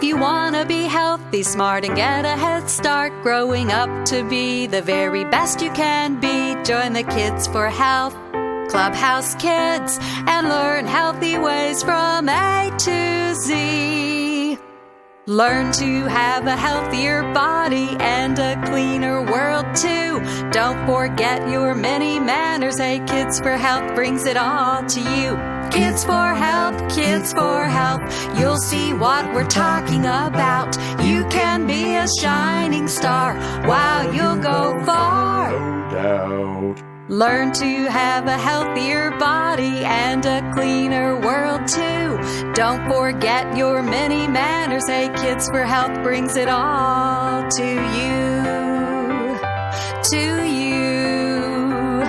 If you want to be healthy, smart, and get a head start, growing up to be the very best you can be, join the Kids for Health Clubhouse Kids and learn healthy ways from A to Z. Learn to have a healthier body and a cleaner world too. Don't forget your many manners. Hey, Kids for Health brings it all to you. Kids for Health, Kids for Health. You'll see what we're talking about. You can be a shining star. Wow, you'll go far. No doubt. Learn to have a healthier body and a cleaner world too. Don't forget your many manners. Hey, Kids for Health brings it all to you. To you.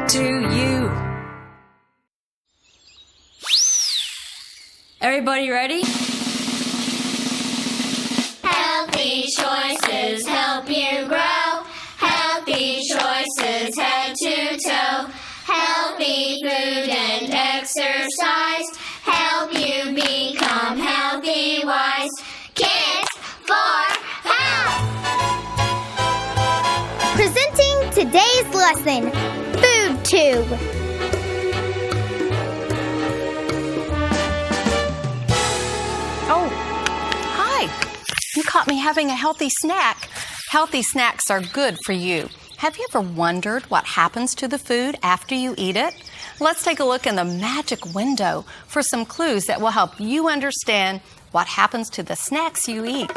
To you. Everybody ready? Healthy choices help you grow. Healthy choices head to toe. Healthy food and exercise help you become healthy wise. Kids for Health! Presenting today's lesson, Food Tube. Oh, hi. You caught me having a healthy snack. Healthy snacks are good for you. Have you ever wondered what happens to the food after you eat it? Let's take a look in the magic window for some clues that will help you understand what happens to the snacks you eat.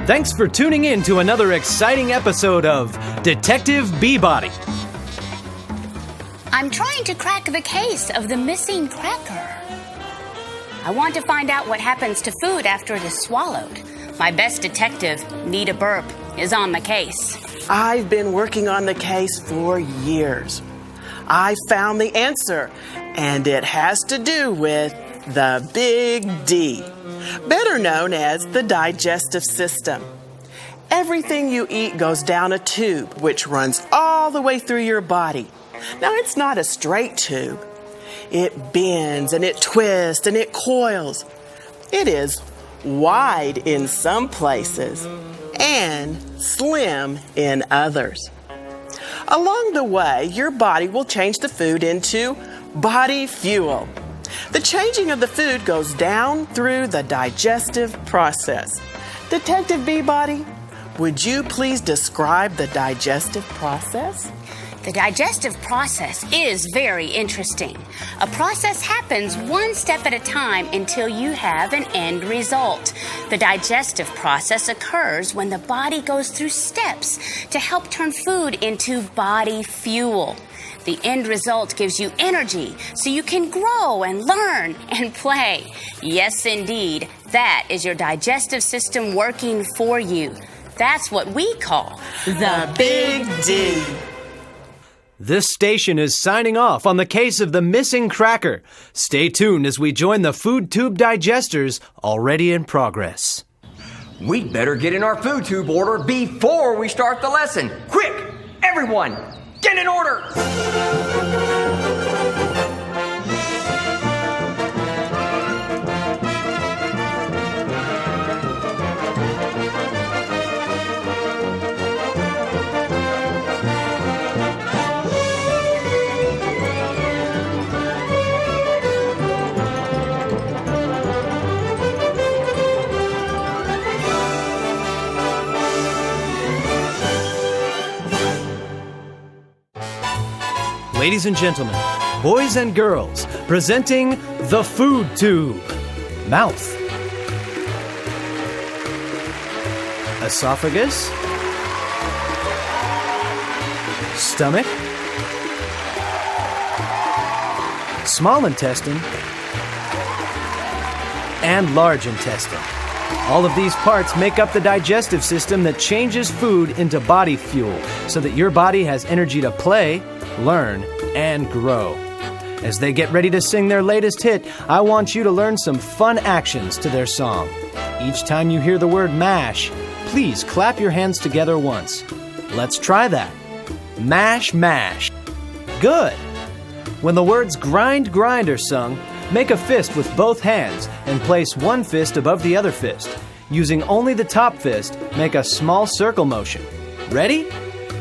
Thanks for tuning in to another exciting episode of Detective Beebody. I'm trying to crack the case of the missing cracker. I want to find out what happens to food after it is swallowed. My best detective, Nita Burp, is on the case. I've been working on the case for years. I found the answer, and it has to do with the Big D, better known as the digestive system. Everything you eat goes down a tube, which runs all the way through your body. Now, it's not a straight tube. It bends, and it twists, and it coils. It is wide in some places and slim in others. Along the way, your body will change the food into body fuel. The changing of the food goes down through the digestive process. Detective Beebody, would you please describe the digestive process? The digestive process is very interesting. A process happens one step at a time until you have an end result. The digestive process occurs when the body goes through steps to help turn food into body fuel. The end result gives you energy so you can grow and learn and play. Yes, indeed, that is your digestive system working for you. That's what we call the Big D. This station is signing off on the case of the missing cracker. Stay tuned as we join the food tube digesters already in progress. We'd better get in our food tube order before we start the lesson. Quick, everyone, get in order! Ladies and gentlemen, boys and girls, presenting the food tube. Mouth. Esophagus. Stomach. Small intestine. And large intestine. All of these parts make up the digestive system that changes food into body fuel so that your body has energy to play, learn, and grow. As they get ready to sing their latest hit, I want you to learn some fun actions to their song. Each time you hear the word mash, please clap your hands together once. Let's try that. Mash, mash. Good. When the words grind, grind are sung, make a fist with both hands and place one fist above the other fist. Using only the top fist, make a small circle motion. Ready?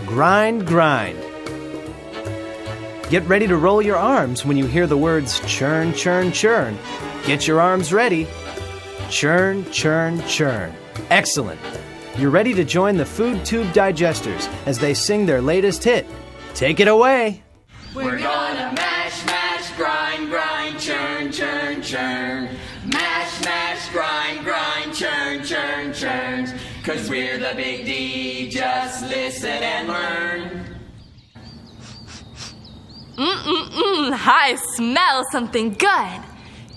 Grind, grind. Get ready to roll your arms when you hear the words churn, churn, churn. Get your arms ready. Churn, churn, churn. Excellent. You're ready to join the Food Tube Digesters as they sing their latest hit. Take it away. We're gonna mash, mash, grind, grind, churn, churn, churn. Mash, mash, grind, grind, churn, churn, churn. 'Cause we're the Big D, just listen and learn. I smell something good.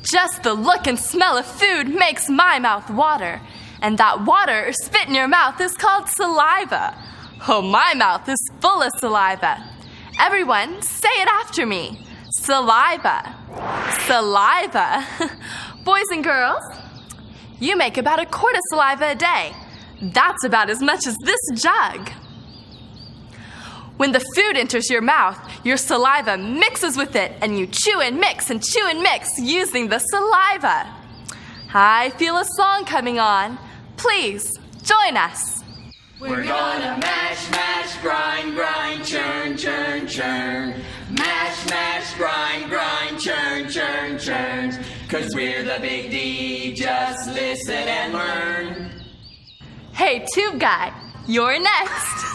Just the look and smell of food makes my mouth water. And that water or spit in your mouth is called saliva. Oh, my mouth is full of saliva. Everyone, say it after me. Saliva. Saliva. Boys and girls, you make about a quart of saliva a day. That's about as much as this jug. When the food enters your mouth, your saliva mixes with it, and you chew and mix using the saliva. I feel a song coming on. Please, join us. We're gonna mash, mash, grind, grind, churn, churn, churn. Mash, mash, grind, grind, churn, churn, churn. 'Cause we're the Big D, just listen and learn. Hey, Tube Guy, you're next.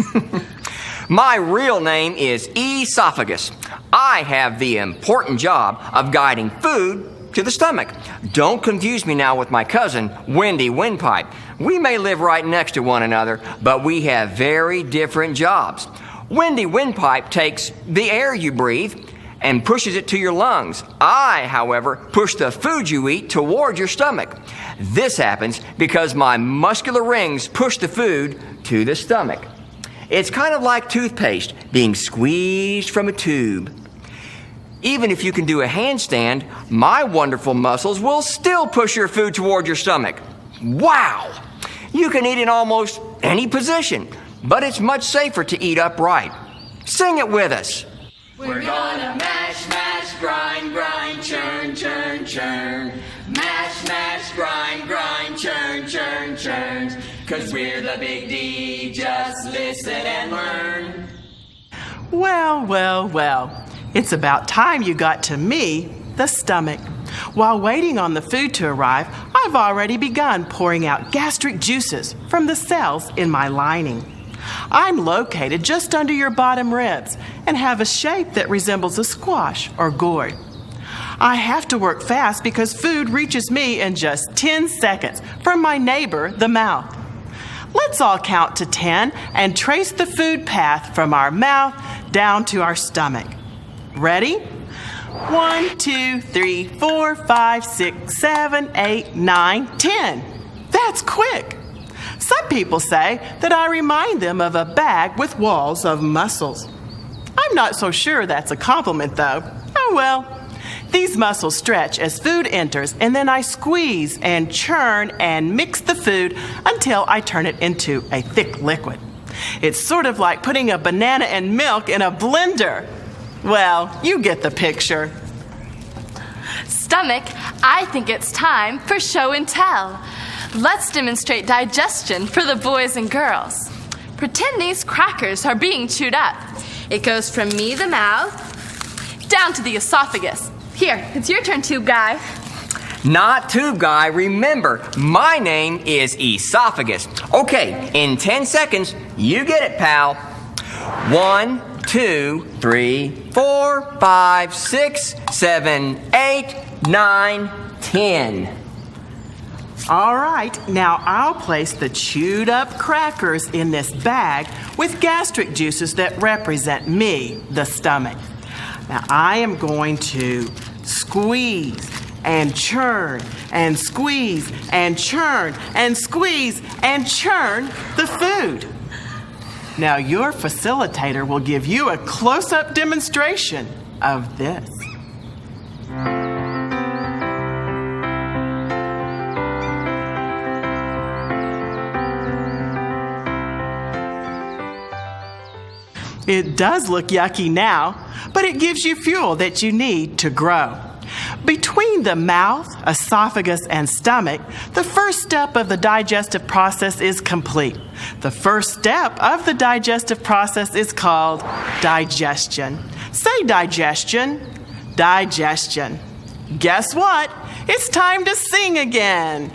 My real name is Esophagus. I have the important job of guiding food to the stomach. Don't confuse me now with my cousin, Wendy Windpipe. We may live right next to one another, but we have very different jobs. Wendy Windpipe takes the air you breathe and pushes it to your lungs. I, however, push the food you eat toward your stomach. This happens because my muscular rings push the food to the stomach. It's kind of like toothpaste being squeezed from a tube. Even if you can do a handstand, my wonderful muscles will still push your food toward your stomach. Wow! You can eat in almost any position, but it's much safer to eat upright. Sing it with us. We're gonna mash, mash, grind, grind, churn, churn, churn. Mash, mash, grind, grind, churn, churn, churn. 'Cause we're the Big D, just listen and learn. Well, well, well. It's about time you got to me, the stomach. While waiting on the food to arrive, I've already begun pouring out gastric juices from the cells in my lining. I'm located just under your bottom ribs and have a shape that resembles a squash or gourd. I have to work fast because food reaches me in just 10 seconds from my neighbor, the mouth. Let's all count to 10 and trace the food path from our mouth down to our stomach. Ready? 1, 2, 3, 4, 5, 6, 7, 8, 9, 10. That's quick. Some people say that I remind them of a bag with walls of muscles. I'm not so sure that's a compliment, though. Oh well. These muscles stretch as food enters, and then I squeeze and churn and mix the food until I turn it into a thick liquid. It's sort of like putting a banana and milk in a blender. Well, you get the picture. Stomach, I think it's time for show and tell. Let's demonstrate digestion for the boys and girls. Pretend these crackers are being chewed up. It goes from me, the mouth, down to the esophagus. Here, it's your turn, Tube Guy. Not Tube Guy. Remember, my name is Esophagus. Okay, in 10 seconds, you get it, pal. 1, 2, 3, 4, 5, 6, 7, 8, 9, 10. All right, now I'll place the chewed up crackers in this bag with gastric juices that represent me, the stomach. Now I am going to squeeze and churn and squeeze and churn and squeeze and churn the food. Now your facilitator will give you a close-up demonstration of this. It does look yucky now, but it gives you fuel that you need to grow. Between the mouth, esophagus, and stomach, the first step of the digestive process is complete. The first step of the digestive process is called digestion. Say digestion. Digestion. Guess what? It's time to sing again.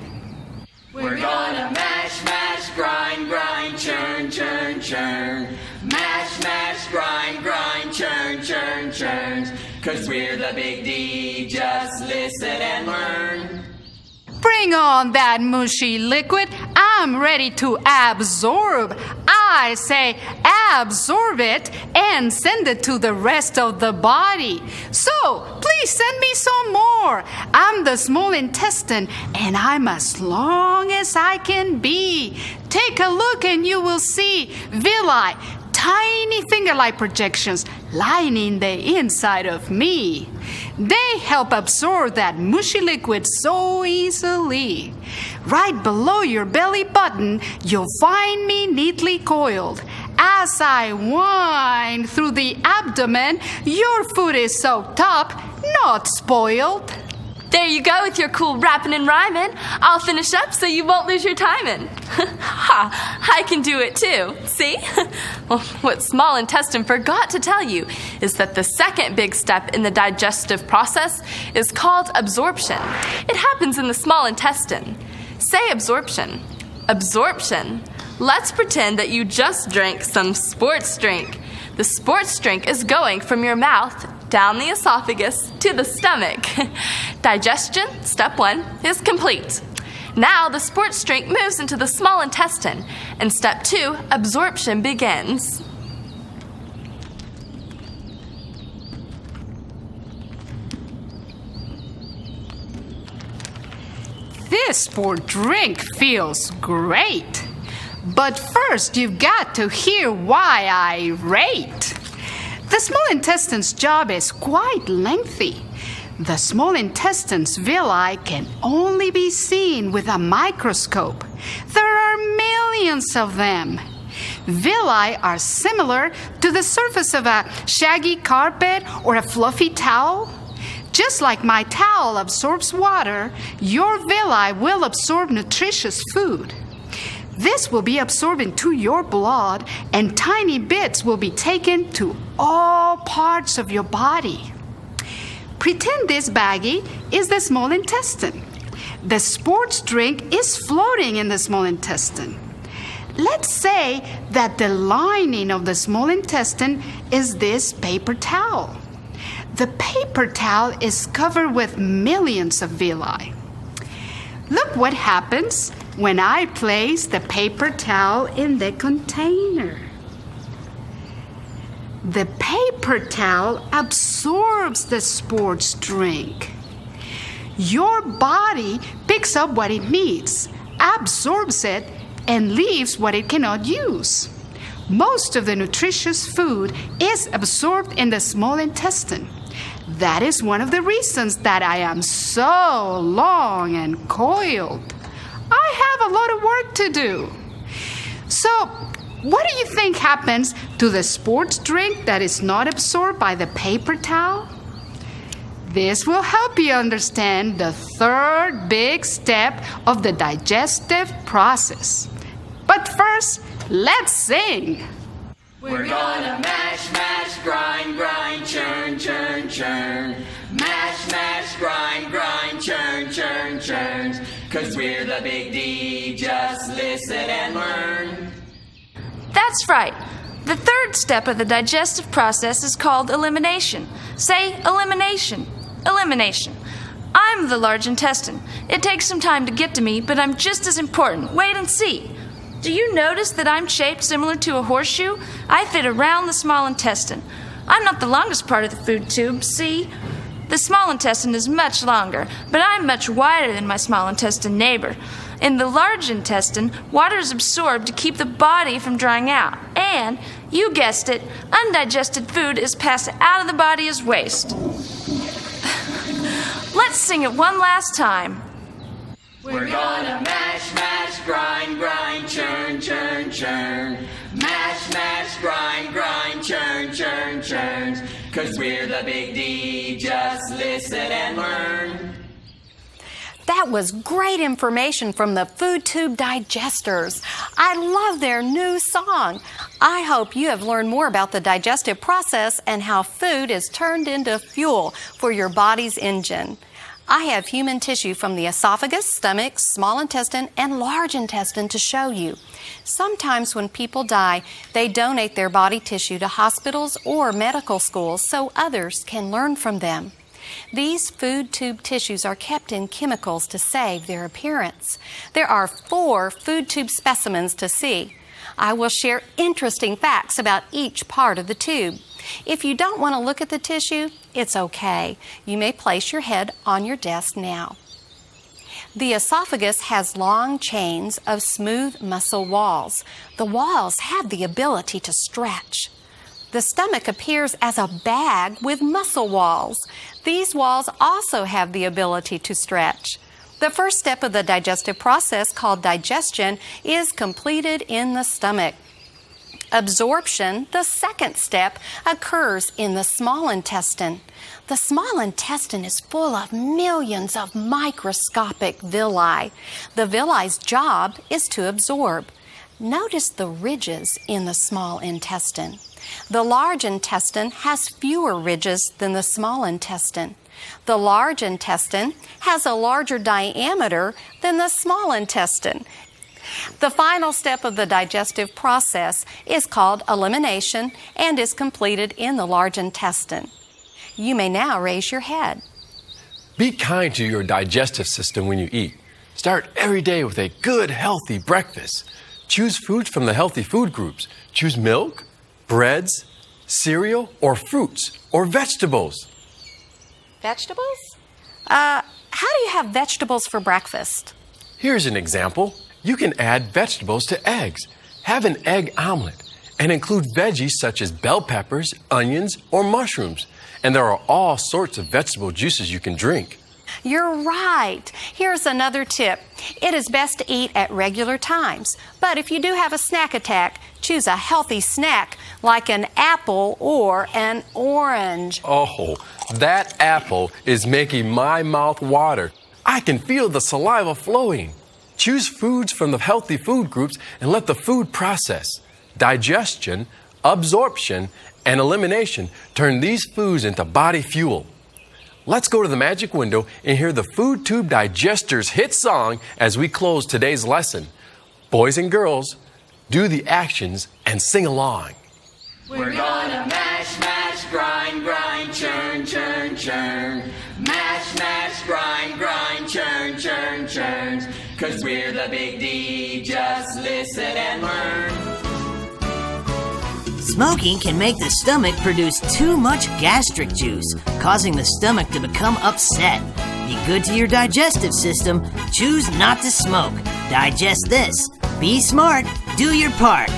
We're gonna mash, mash, grind, grind, churn, churn, churn. Mash, mash, grind, grind, churn, churn, churn. 'Cause we're the Big D, just listen and learn. Bring on that mushy liquid. I'm ready to absorb. I say absorb it and send it to the rest of the body. So please send me some more. I'm the small intestine and I'm as long as I can be. Take a look and you will see villi, tiny finger-like projections lining the inside of me. They help absorb that mushy liquid so easily. Right below your belly button, you'll find me neatly coiled. As I wind through the abdomen, your food is soaked up, not spoiled. There you go with your cool rapping and rhyming. I'll finish up so you won't lose your timing. Ha! I can do it too. See? Well, what small intestine forgot to tell you is that the second big step in the digestive process is called absorption. It happens in the small intestine. Say absorption. Absorption. Let's pretend that you just drank some sports drink. The sports drink is going from your mouth down the esophagus to the stomach. Digestion, step 1, is complete. Now the sports drink moves into the small intestine, and step 2, absorption, begins. This sport drink feels great. But first, you've got to hear why I rate. The small intestine's job is quite lengthy. The small intestine's villi can only be seen with a microscope. There are millions of them. Villi are similar to the surface of a shaggy carpet or a fluffy towel. Just like my towel absorbs water, your villi will absorb nutritious food. This will be absorbed into your blood, and tiny bits will be taken to all parts of your body. Pretend this baggie is the small intestine. The sports drink is floating in the small intestine. Let's say that the lining of the small intestine is this paper towel. The paper towel is covered with millions of villi. Look what happens when I place the paper towel in the container. The paper towel absorbs the sports drink. Your body picks up what it needs, absorbs it, and leaves what it cannot use. Most of the nutritious food is absorbed in the small intestine. That is one of the reasons that I am so long and coiled. I have a lot of work to do. So, what do you think happens to the sports drink that is not absorbed by the paper towel? This will help you understand the third big step of the digestive process. But first, let's sing. We're gonna mash, mash, grind, grind, churn, churn, churn. Mash, mash, grind, grind, churn, churn, churn. 'Cause we're the Big D, just listen and learn. That's right. The third step of the digestive process is called elimination. Say elimination. Elimination. I'm the large intestine. It takes some time to get to me, but I'm just as important. Wait and see. Do you notice that I'm shaped similar to a horseshoe? I fit around the small intestine. I'm not the longest part of the food tube, see? The small intestine is much longer, but I'm much wider than my small intestine neighbor. In the large intestine, water is absorbed to keep the body from drying out. And, you guessed it, undigested food is passed out of the body as waste. Let's sing it one last time. We're gonna mash, mash, grind, grind, churn, churn, churn. Mash, mash, grind, grind, churn, churn, churn. 'cause we're the Big D. Just listen and learn. That was great information from the Food Tube Digesters. I love their new song. I hope you have learned more about the digestive process and how food is turned into fuel for your body's engine. I have human tissue from the esophagus, stomach, small intestine, and large intestine to show you. Sometimes when people die, they donate their body tissue to hospitals or medical schools so others can learn from them. These food tube tissues are kept in chemicals to save their appearance. There are 4 food tube specimens to see. I will share interesting facts about each part of the tube. If you don't want to look at the tissue, it's okay. You may place your head on your desk now. The esophagus has long chains of smooth muscle walls. The walls have the ability to stretch. The stomach appears as a bag with muscle walls. These walls also have the ability to stretch. The first step of the digestive process, called digestion, is completed in the stomach. Absorption, the second step, occurs in the small intestine. The small intestine is full of millions of microscopic villi. The villi's job is to absorb. Notice the ridges in the small intestine. The large intestine has fewer ridges than the small intestine. The large intestine has a larger diameter than the small intestine. The final step of the digestive process is called elimination and is completed in the large intestine. You may now raise your head. Be kind to your digestive system when you eat. Start every day with a good, healthy breakfast. Choose foods from the healthy food groups. Choose milk, breads, cereal, or fruits, or vegetables. Vegetables? How do you have vegetables for breakfast? Here's an example. You can add vegetables to eggs. Have an egg omelet and include veggies such as bell peppers, onions, or mushrooms. And there are all sorts of vegetable juices you can drink. You're right. Here's another tip. It is best to eat at regular times. But if you do have a snack attack, choose a healthy snack like an apple or an orange. Oh, that apple is making my mouth water. I can feel the saliva flowing. Choose foods from the healthy food groups and let the food process, digestion, absorption, and elimination turn these foods into body fuel. Let's go to the magic window and hear the Food Tube Digesters' hit song as we close today's lesson. Boys and girls, do the actions and sing along. We're gonna mash, mash, grind, grind, churn, churn, churn. Mash, mash, grind, grind, churn, churn, churn. 'Cause we're the Big D, just listen and learn. Smoking can make the stomach produce too much gastric juice, causing the stomach to become upset. Be good to your digestive system. Choose not to smoke. Digest this. Be smart. Do your part.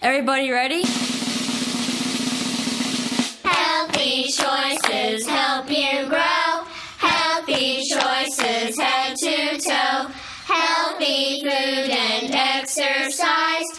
Everybody ready? Healthy choices help you grow. Healthy choices head to toe. Healthy food and exercise